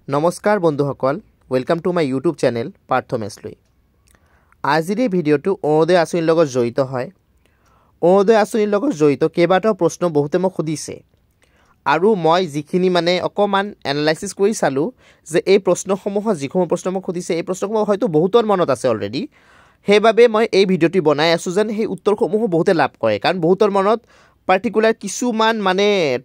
নমস্কাৰ বন্ধুসকল welcome to my YouTube channel পাৰ্থমেছলৈ আজিৰ এই ভিডিঅ'টো অৰুণোদয় আঁচনিৰ লগত জড়িত হয় অৰুণোদয় আঁচনিৰ লগত জড়িত কেইবাটাও প্ৰশ্ন বহুতে মোক সুধিছে আৰু মই যিখিনি অকমান এনালাইসিস কৰি চালো যে এই প্ৰশ্নসমূহ যিসমূহ প্ৰশ্ন মোক সুধিছে এই প্ৰশ্নসমূহ হয়তো বহুতৰ মনত আছে অলৰেডি সেইবাবে মই এই ভিডিঅ'টি বনাই আছো যেন সেই উত্তৰসমূহ বহুতে লাভ কৰে কাৰণ বহুতৰ মনত পাৰ্টিকুলাৰ কিছুমান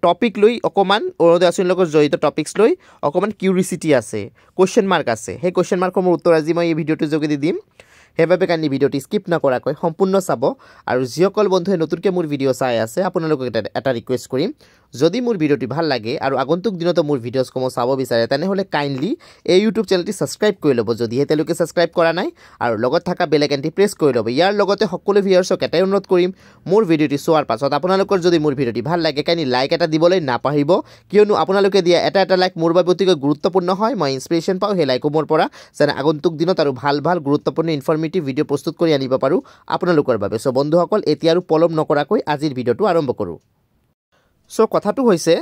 টপিক লৈ অকমান অৰুণোদয় আঁচনিৰ লগত জড়িত টপিকস লৈ অকমান কিউৰিসিটি আছে কোৱেশ্চন মাৰ্ক আছে সেই কোৱেশ্চন মাৰ্কসমূহৰ উত্তৰ আজি মই এই ভিডিঅ'টোৰ যোগেদি দিম সেইবাবে কাইণ্ডলি ভিডিঅ'টি স্কিপ নকৰাকৈ সম্পূৰ্ণ চাব আৰু যিসকল বন্ধুৱে নতুনকৈ মোৰ ভিডিঅ' চাই আছে আপোনালোকক এটা ৰিকুৱেষ্ট কৰিম যদি মোৰ ভিডিঅ'টি ভাল লাগে আৰু আগন্তুক দিনতো মোৰ ভিডিঅ'সমূহ চাব বিচাৰে তেনেহলে কাইণ্ডলি এই ইউটিউব চেনেলটি সাবস্ক্ৰাইব কৰি ল'ব যদি হেতেলৈকে সাবস্ক্ৰাইব কৰা নাই আৰু লগত থকা বেল আইকনটি প্ৰেছ কৰি ল'ব ইয়াৰ লগতে সকলো ভিউয়াৰ্ছক এটাই অনুৰোধ কৰিম মোৰ ভিডিঅ'টি চোৱাৰ পাছত আপোনালোকৰ যদি মোৰ ভিডিঅ'টি ভাল লাগে কাইণ্ডলি লাইক এটা দিবলৈ নাপাহৰিব কিয়নো আপোনালোকে দিয়া এটা লাইক মোৰ বাবে অতিকৈ গুৰুত্বপূৰ্ণ হয় মই ইনস্পিৰেশ্যন পাওঁ সেই লাইকসমূহৰ পৰা যেনে আগন্তুক দিনত আৰু ভাল গুৰুত্বপূৰ্ণ ইনফৰমেটিভ ভিডিঅ' প্ৰস্তুত কৰি আনিব পাৰো আপোনালোকৰ বাবে সো বন্ধুসকল এতিয়া আৰু পলম নকৰাকৈ আজিৰ ভিডিঅ'টো আৰম্ভ কৰোঁ সো কথাটো হৈছে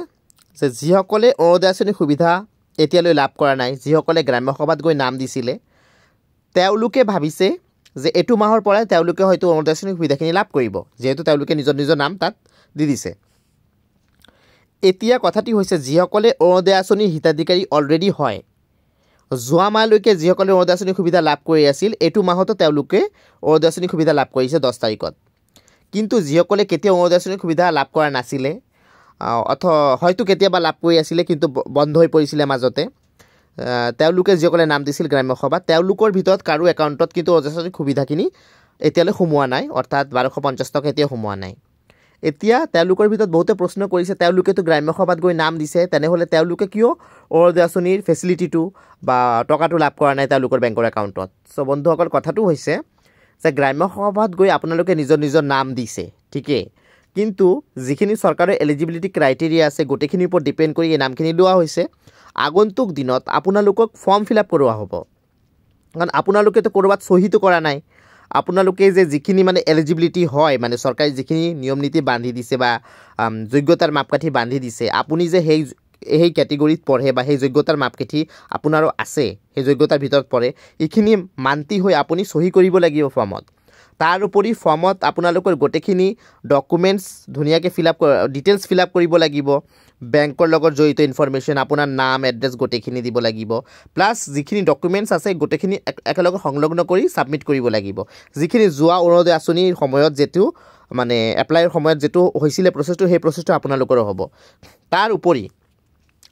যে যিসকলে অৰুণোদয় আঁচনিৰ সুবিধা এতিয়ালৈ লাভ কৰা নাই যিসকলে গ্ৰাম্য সভাত গৈ নাম দিছিলে তেওঁলোকে ভাবিছে যে এটো মাহৰ পৰাই তেওঁলোকে হয়তো অৰুণোদয় আঁচনিৰ সুবিধাখিনি লাভ কৰিব যেহেতু তেওঁলোকে নিজৰ নাম তাত দি দিছে এতিয়া কথাটি হৈছে যিসকলে অৰুণোদয় আঁচনিৰ হিতাধিকাৰী অলৰেডি হয় যোৱা মাহলৈকে যিসকলে অৰুণোদয় আঁচনিৰ সুবিধা লাভ কৰি আছিল এটো মাহতো তেওঁলোকে অৰুণোদয় আঁচনিৰ সুবিধা লাভ কৰিছে 10 তাৰিখত কিন্তু যিসকলে কেতিয়া অৰুণোদয় আঁচনিৰ সুবিধা লাভ কৰা নাছিলে হয়তো কেতিয়াবা লাভ কৰি আছিল কিন্তু বন্ধ হৈ পৰিছিল মাজতে তেওঁলোকে যিসকলে নাম দিছিল গ্ৰাম্য সভাত তেওঁলোকৰ ভিতৰত কাৰো একাউণ্টত কিন্তু অৰুণোদয় আঁচনিৰ সুবিধাখিনি এতিয়ালৈ সোমোৱা নাই অৰ্থাৎ 1250 টকা এতিয়া সোমোৱা নাই এতিয়া তেওঁলোকৰ ভিতৰত বহুতে প্ৰশ্ন কৰিছে তেওঁলোকেতো গ্ৰাম্য সভাত গৈ নাম দিছে তেনেহলে তেওঁলোকে কিয় অৰুণোদয় আঁচনিৰ ফেচিলিটিটো বা টকাটো লাভ কৰা নাই তেওঁলোকৰ বেংকৰ একাউণ্টত সো বন্ধুসকল কথাটো হৈছে যে গ্ৰাম্য সভাত গৈ আপোনালোকে নিজৰ নাম দিছে ঠিকই কিন্তু যিখিনি চৰকাৰৰ এলিজিবিলিটি ক্ৰাইটেৰিয়া আছে গোটেইখিনিৰ ওপৰত ডিপেন্ড কৰি এই নামখিনি লোৱা হৈছে আগন্তুক দিনত আপোনালোকক ফৰ্ম ফিল আপ কৰোৱা হ'ব কাৰণ আপোনালোকেতো কৰবাত সহিটো কৰা নাই আপোনালোকে যে যিখিনি এলিজিবিলিটি হয় চৰকাৰে যিখিনি নিয়ম নীতি বান্ধি দিছে বা যোগ্যতাৰ মাপকাঠি বান্ধি দিছে আপুনি যে সেই ক্যাটেগৰীত পঢ়ে বা সেই যোগ্যতাৰ মাপকাঠি আপোনাৰো আছে সেই যোগ্যতাৰ ভিতৰত পৰে এইখিনি মান্তি হৈ আপুনি সহি কৰিব লাগিব ফৰ্মত তাৰ উপৰি ফৰ্মত আপোনালোকৰ গোটেইখিনি ডকুমেন্টস ধুনিয়াকৈ fill up details fill up কৰিব লাগিব বেংকৰ লগত জড়িত ইনফৰমেশন আপোনাৰ নাম এড্ৰেছ গোটেইখিনি দিব লাগিব প্লাস যিখিনি ডকুমেন্টস আছে গোটেইখিনি একেলগে সংলগ্ন কৰি সাবমিট কৰিব লাগিব যিখিনি যোৱা অৰুণোদয় আঁচনিৰ সময়ত যেটো এপ্লাইৰ সময়ত যেটো হৈছিল প্ৰসেসটো সেই প্ৰসেসটো আপোনালোকৰ হ'ব তাৰ উপৰি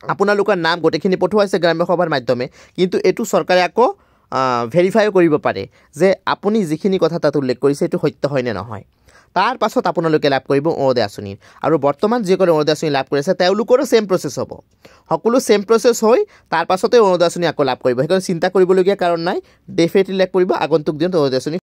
আপোনালোকৰ নাম গোটেইখিনি পঠোৱাইছে গ্ৰাম্য সভাৰ মাধ্যমে কিন্তু এটো চৰকাৰে আকৌ ভেৰিফাই কৰিব পাৰে যে আপুনি যিখিনি কথা তাত উল্লেখ কৰিছে এটো সত্য হয় নে নহয় তাৰ পাছত আপোনালোকে লাভ কৰিব অৰুণোদয় আঁচনি আৰু বৰ্তমান যিসকলে অৰুণোদয় আঁচনি লাভ কৰিছে তেওঁলোকৰো সেম প্ৰসেস হ'ব সকলো সেম প্ৰসেস হৈ তাৰ পাছতে অৰুণোদয় আঁচনি আকৌ লাভ কৰিব সেইকাৰণে চিন্তা কৰিবলগীয়া কাৰণ নাই ডেফিনেটলি লাভ কৰিব আগন্তুক দিনত অৰুণোদয় আঁচনি